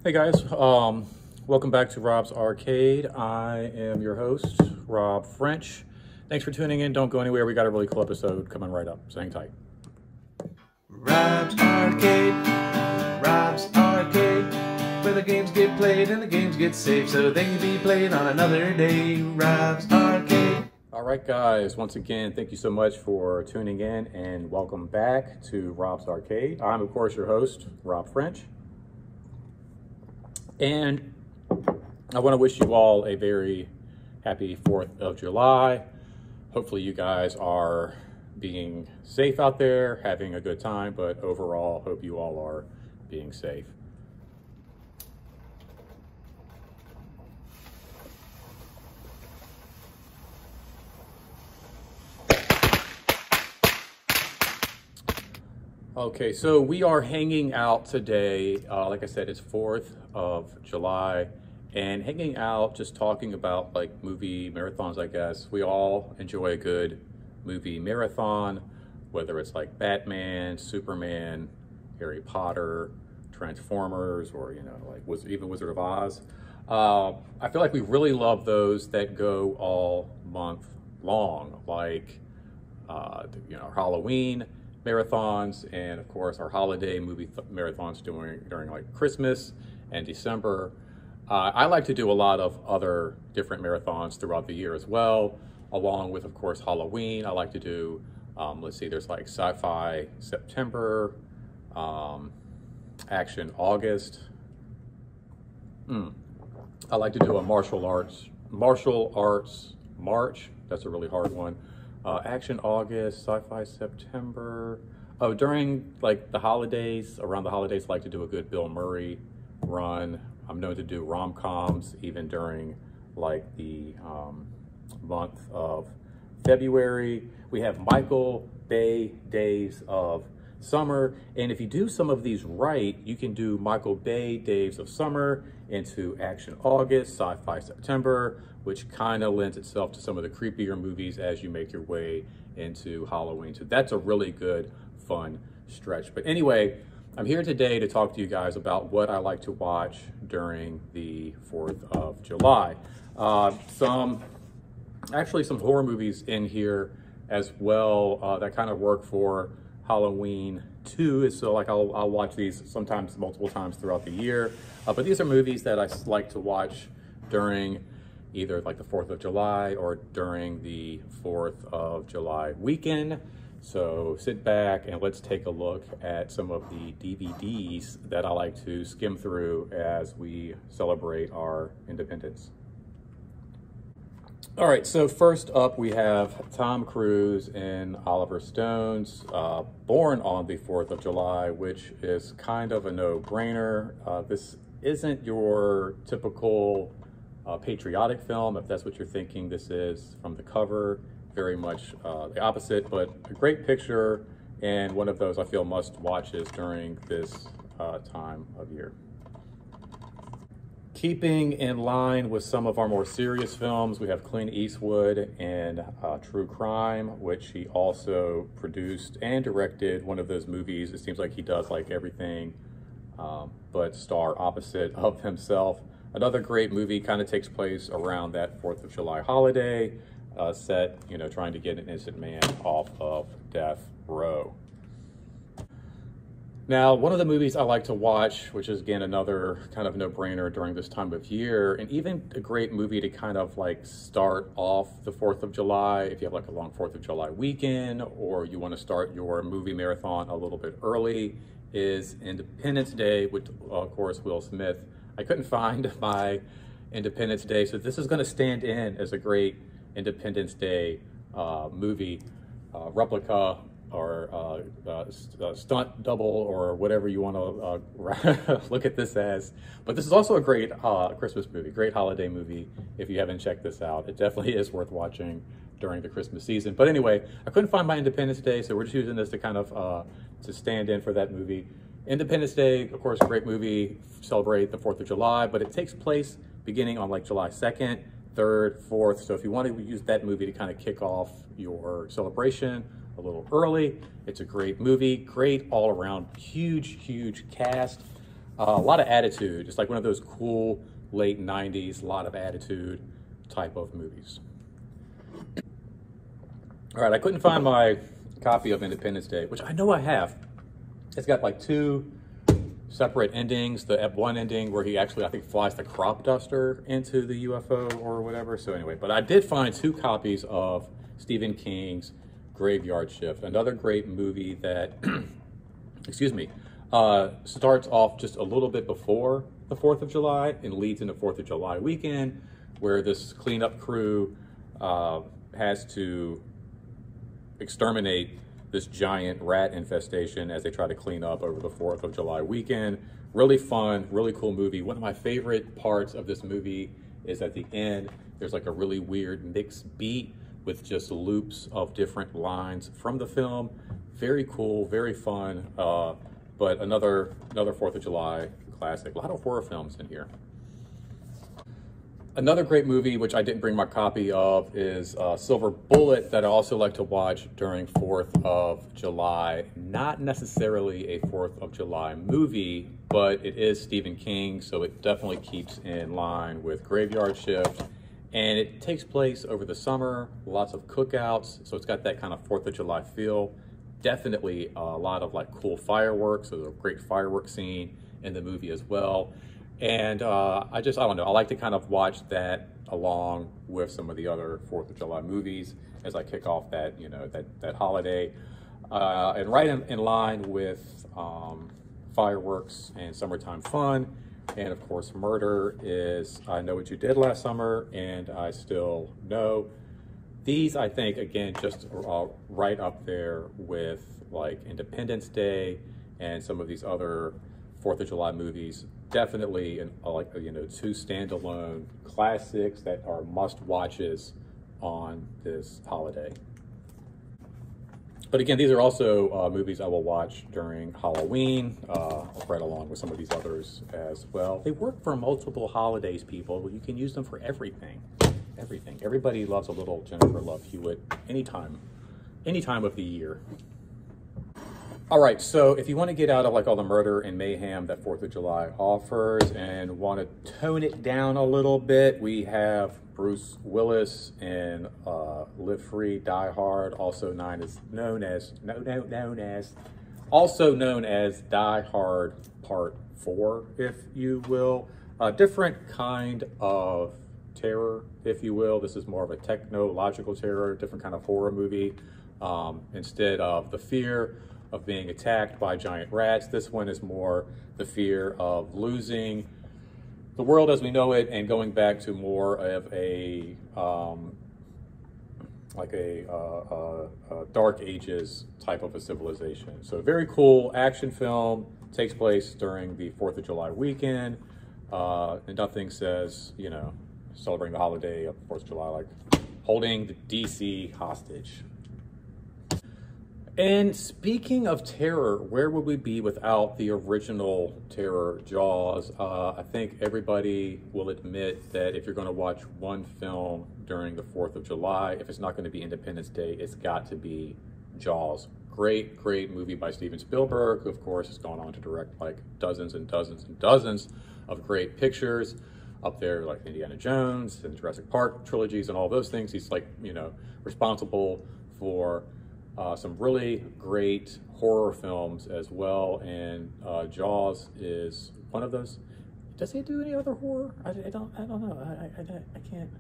Hey guys, welcome back to Rob's Arcade. I am your host, Rob French. Thanks for tuning in. Don't go anywhere. We got a really cool episode coming right up, so hang tight. Rob's Arcade, Rob's Arcade, where the games get played and the games get saved so they can be played on another day. Rob's Arcade. All right, guys, once again, thank you so much for tuning in and welcome back to Rob's Arcade. I'm, of course, your host, Rob French. And I want to wish you all a very happy 4th of July. Hopefully you guys are being safe out there, having a good time, but overall, hope you all are being safe. Okay, so we are hanging out today. Like I said, it's 4th of July, and hanging out, just talking about like movie marathons, I guess. We all enjoy a good movie marathon, whether it's like Batman, Superman, Harry Potter, Transformers, or, like even Wizard of Oz. I feel like we really love those that go all month long, like, Halloween marathons, and of course our holiday movie marathons during like Christmas and December. I like to do a lot of other different marathons throughout the year as well, along with, of course, Halloween. I like to do, let's see, there's like Sci-Fi September, Action August. I like to do a martial arts March. That's a really hard one. Action August, Sci-Fi September. Oh, during like the holidays, around the holidays, I like to do a good Bill Murray run. I'm known to do rom-coms even during like the month of February. We have Michael Bay Days of Summer. And if you do some of these right, you can do Michael Bay Days of Summer into Action August, Sci-Fi September, which kind of lends itself to some of the creepier movies as you make your way into Halloween. So that's a really good, fun stretch. But anyway, I'm here today to talk to you guys about what I like to watch during the 4th of July. Some horror movies in here as well that kind of work for Halloween too. So like I'll watch these sometimes multiple times throughout the year. But these are movies that I like to watch during either like the 4th of July or during the 4th of July weekend. So sit back and let's take a look at some of the DVDs that I like to skim through as we celebrate our independence. All right, so first up we have Tom Cruise and Oliver Stone's Born on the 4th of July, which is kind of a no-brainer. This isn't your typical patriotic film, if that's what you're thinking this is from the cover. Very much the opposite, but a great picture and one of those I feel must watches during this time of year. Keeping in line with some of our more serious films, we have Clint Eastwood and True Crime, which he also produced and directed. One of those movies, it seems like he does like everything but star opposite of himself. Another great movie, kind of takes place around that 4th of July holiday, set, trying to get an innocent man off of death row. Now, one of the movies I like to watch, which is again another kind of no-brainer during this time of year, and even a great movie to kind of like start off the 4th of July, if you have like a long 4th of July weekend, or you want to start your movie marathon a little bit early, is Independence Day with, of course, Will Smith. I couldn't find my Independence Day, so this is going to stand in as a great Independence Day movie, replica or stunt double or whatever you want to look at this as. But this is also a great Christmas movie, great holiday movie. If you haven't checked this out, it definitely is worth watching during the Christmas season. But anyway, I couldn't find my Independence Day, so we're just using this to kind of to stand in for that movie. Independence Day, of course, great movie, celebrate the 4th of July, but it takes place beginning on like July 2nd, 3rd, 4th. So if you want to use that movie to kind of kick off your celebration a little early, it's a great movie, great all around, huge cast. A lot of attitude. It's like one of those cool late 90s, a lot of attitude type of movies. All right, I couldn't find my copy of Independence Day, which I know I have. It's got like two separate endings. The F1 ending where he actually, I think, flies the crop duster into the UFO or whatever. So anyway, but I did find two copies of Stephen King's Graveyard Shift, another great movie that, excuse me, starts off just a little bit before the 4th of July and leads into 4th of July weekend, where this cleanup crew has to exterminate this giant rat infestation as they try to clean up over the 4th of July weekend. Really fun, really cool movie. One of my favorite parts of this movie is at the end, there's like a really weird mixed beat with just loops of different lines from the film. Very cool, very fun, but another 4th of July classic. A lot of horror films in here. Another great movie, which I didn't bring my copy of, is Silver Bullet, that I also like to watch during 4th of July. Not necessarily a 4th of July movie, but it is Stephen King, so it definitely keeps in line with Graveyard Shift. And it takes place over the summer, lots of cookouts, so it's got that kind of 4th of July feel. Definitely a lot of like cool fireworks. There's a great fireworks scene in the movie as well. And I don't know, I like to kind of watch that along with some of the other 4th of July movies as I kick off that, you know, that holiday. And right in line with fireworks and summertime fun, and of course Murder, is I Know What You Did Last Summer and I Still Know. These, I think, again, just right up there with like Independence Day and some of these other 4th of July movies. Definitely like, you know, two standalone classics that are must watches on this holiday. But again, these are also movies I will watch during Halloween, right along with some of these others as well. They work for multiple holidays, people. You can use them for everything. Everything. Everybody loves a little Jennifer Love Hewitt anytime of the year. All right, so if you want to get out of like all the murder and mayhem that 4th of July offers and want to tone it down a little bit, we have Bruce Willis in Live Free, Die Hard, also known as Die Hard Part 4, if you will. A different kind of terror, if you will. This is more of a technological terror, different kind of horror movie. Instead of the fear of being attacked by giant rats, this one is more the fear of losing the world as we know it and going back to more of a Dark Ages type of a civilization. So very cool action film, takes place during the 4th of July weekend, and nothing says, you know, celebrating the holiday of 4th of July like holding the DC hostage. And speaking of terror, where would we be without the original terror, Jaws? I think everybody will admit that if you're going to watch one film during the 4th of July, if it's not going to be Independence Day, it's got to be Jaws. Great, great movie by Steven Spielberg, who of course has gone on to direct like dozens and dozens and dozens of great pictures up there, like Indiana Jones and Jurassic Park trilogies and all those things. He's like, you know, responsible for some really great horror films as well, and Jaws is one of those. Does he do any other horror? I don't know. I can't.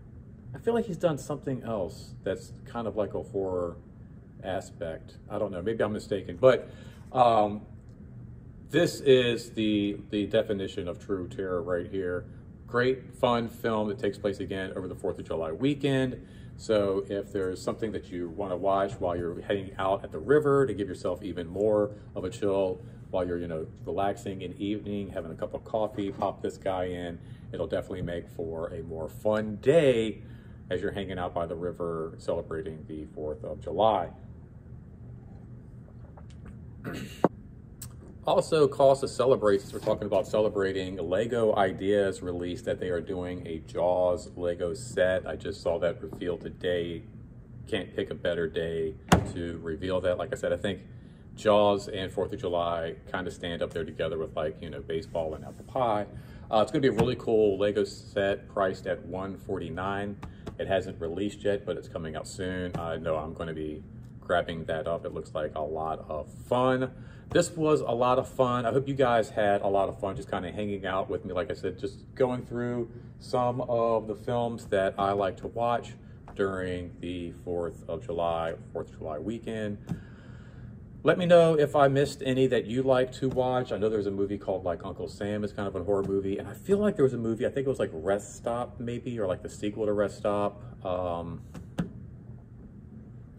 I feel like he's done something else that's kind of like a horror aspect. I don't know. Maybe I'm mistaken, but this is the definition of true terror right here. Great, fun film that takes place again over the 4th of July weekend. So if there's something that you want to watch while you're heading out at the river to give yourself even more of a chill while you're, you know, relaxing in evening, having a cup of coffee, pop this guy in. It'll definitely make for a more fun day as you're hanging out by the river celebrating the 4th of July. Also, cause to celebrate, since we're talking about celebrating, Lego Ideas released that they are doing a Jaws Lego set. I just saw that revealed today. Can't pick a better day to reveal that. Like I said, I think Jaws and 4th of July kind of stand up there together with, like, you know, baseball and apple pie. It's going to be a really cool Lego set priced at $149. It hasn't released yet, but it's coming out soon. I know I'm going to be grabbing that up. It looks like a lot of fun. This was a lot of fun. I hope you guys had a lot of fun just kind of hanging out with me. Like I said, just going through some of the films that I like to watch during the 4th of July weekend. Let me know if I missed any that you like to watch. I know there's a movie called like Uncle Sam. It's kind of a horror movie. And I feel like there was a movie, I think it was like Rest Stop maybe, or like the sequel to Rest Stop, where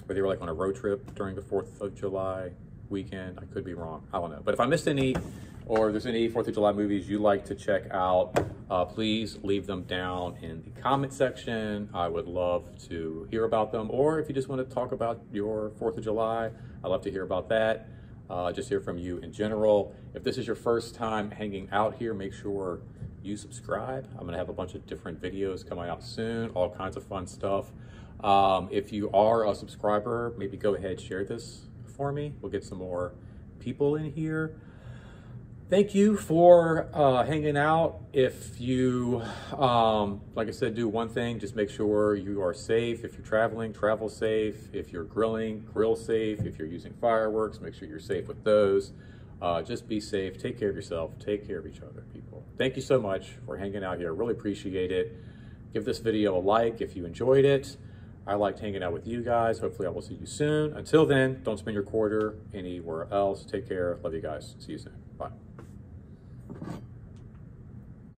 they were like on a road trip during the 4th of July weekend. I could be wrong. I don't know. But if I missed any, or there's any 4th of July movies you like to check out, please leave them down in the comment section. I would love to hear about them. Or if you just want to talk about your 4th of July, I'd love to hear about that. Just hear from you in general. If this is your first time hanging out here, make sure you subscribe. I'm going to have a bunch of different videos coming out soon, all kinds of fun stuff. If you are a subscriber, maybe go ahead, share this for me. We'll get some more people in here. Thank you for hanging out. If you, like I said, do one thing, just make sure you are safe. If you're traveling, travel safe. If you're grilling, grill safe. If you're using fireworks, make sure you're safe with those. Just be safe. Take care of yourself. Take care of each other, people. Thank you so much for hanging out here. Really appreciate it. Give this video a like if you enjoyed it. I liked hanging out with you guys. Hopefully I will see you soon. Until then, don't spend your quarter anywhere else. Take care. Love you guys. See you soon. Bye.